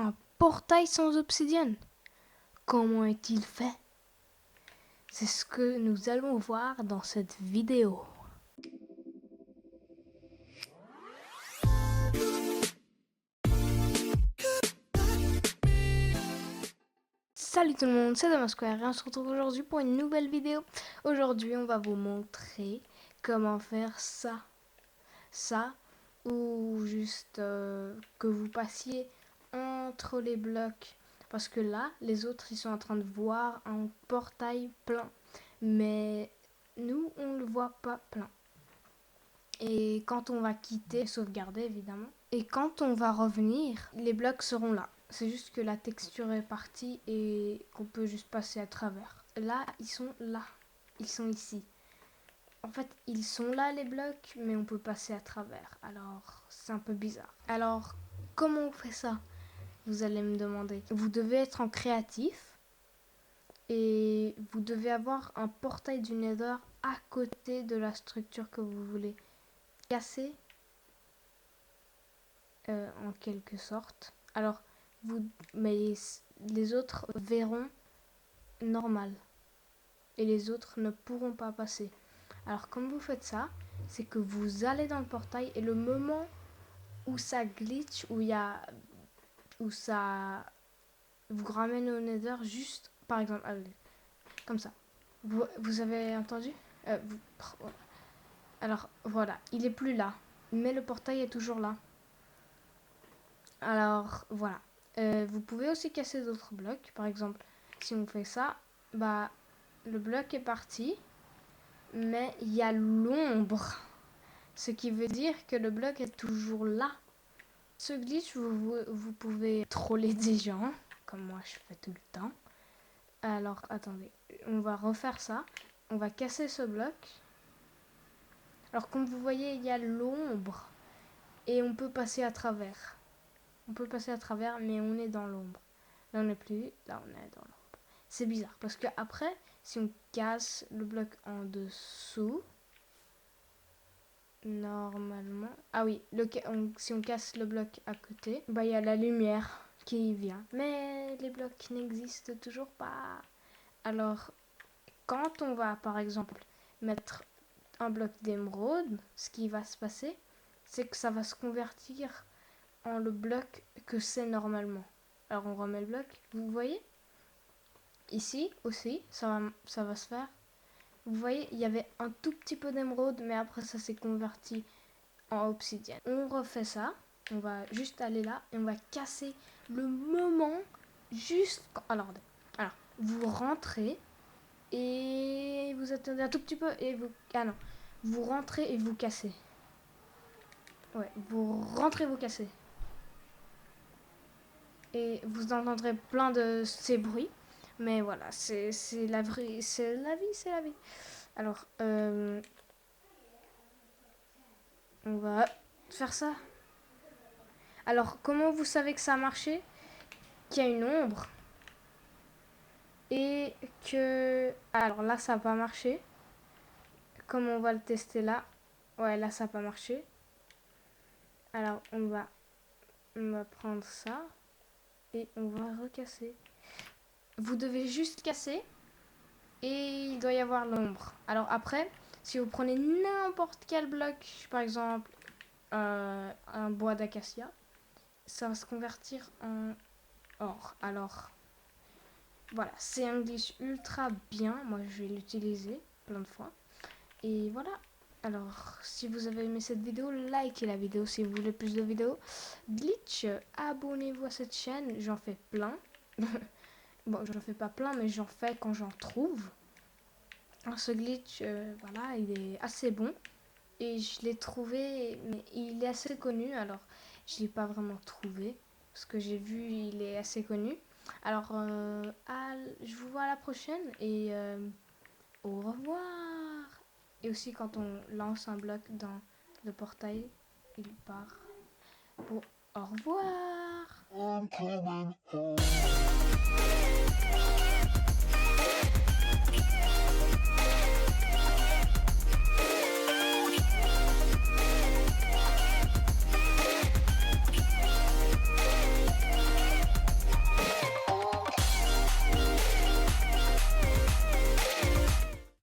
Un portail sans obsidienne. Comment est-il fait? C'est ce que nous allons voir dans cette vidéo. Salut tout le monde, c'est Damasquare et on se retrouve aujourd'hui pour une nouvelle vidéo. Aujourd'hui, on va vous montrer comment faire ça. Ça, ou juste que vous passiez entre les blocs. Parce que là, les autres, ils sont en train de voir un portail plein. Mais nous, on ne le voit pas plein. Et quand on va quitter, sauvegarder évidemment. Et quand on va revenir, les blocs seront là. C'est juste que la texture est partie et qu'on peut juste passer à travers. Là, ils sont là. Ils sont ici. En fait, ils sont là les blocs, mais on peut passer à travers. Alors, c'est un peu bizarre. Alors, comment on fait ça? Vous allez me demander. Vous devez être en créatif. Et vous devez avoir un portail du Nether à côté de la structure que vous voulez casser. En quelque sorte. Alors, mais les autres verront normal. Et les autres ne pourront pas passer. Alors, comme vous faites ça, c'est que vous allez dans le portail et le moment où ça glitch, où ça vous ramène au Nether, juste, par exemple, allez, comme ça. Vous avez entendu? Alors, voilà, il est plus là. Mais le portail est toujours là. Alors, voilà. Vous pouvez aussi casser d'autres blocs. Par exemple, si on fait ça, bah, le bloc est parti, mais il y a l'ombre. Ce qui veut dire que le bloc est toujours là. Ce glitch, vous pouvez troller des gens, comme moi je fais tout le temps. Alors, attendez, on va refaire ça. On va casser ce bloc. Alors, comme vous voyez, il y a l'ombre. Et on peut passer à travers. On peut passer à travers, mais on est dans l'ombre. Là, on n'est plus. Là, on est dans l'ombre. C'est bizarre, parce que après, si on casse le bloc en dessous, normalement... Ah oui, si on casse le bloc à côté, bah il y a la lumière qui vient. Mais les blocs n'existent toujours pas. Alors, quand on va, par exemple, mettre un bloc d'émeraude, ce qui va se passer, c'est que ça va se convertir en le bloc que c'est normalement. Alors on remet le bloc, vous voyez? Ici aussi, ça va se faire. Vous voyez, il y avait un tout petit peu d'émeraude, mais après ça s'est converti en obsidienne. On refait ça, on va juste aller là et on va casser le moment juste quand... Alors, vous rentrez et vous attendez un tout petit peu et vous... Ah non, vous rentrez et vous cassez. Ouais, vous rentrez, vous cassez. Et vous entendrez plein de ces bruits. Mais voilà, c'est la vraie, c'est la vie, c'est la vie. Alors, on va faire ça. Alors, comment vous savez que ça a marché? Qu'il y a une ombre. Et que... Alors là, ça n'a pas marché. Comme on va le tester là. Ouais, là, ça n'a pas marché. Alors, on va prendre ça. Et on va recasser. Vous devez juste casser. Et il doit y avoir l'ombre. Alors après, si vous prenez n'importe quel bloc, par exemple un bois d'acacia, ça va se convertir en or. Alors voilà, c'est un glitch ultra bien. Moi je vais l'utiliser plein de fois. Et voilà. Alors si vous avez aimé cette vidéo, likez la vidéo si vous voulez plus de vidéos. Glitch, abonnez-vous à cette chaîne, j'en fais plein. Bon, j'en fais pas plein, mais j'en fais quand j'en trouve. Alors, ce glitch, voilà, il est assez bon. Et je l'ai trouvé, mais il est assez connu. Alors, je ne l'ai pas vraiment trouvé. Parce que j'ai vu, il est assez connu. Alors, je vous vois à la prochaine. Et au revoir. Et aussi, quand on lance un bloc dans le portail, il part. Bon, au revoir. I'm coming home.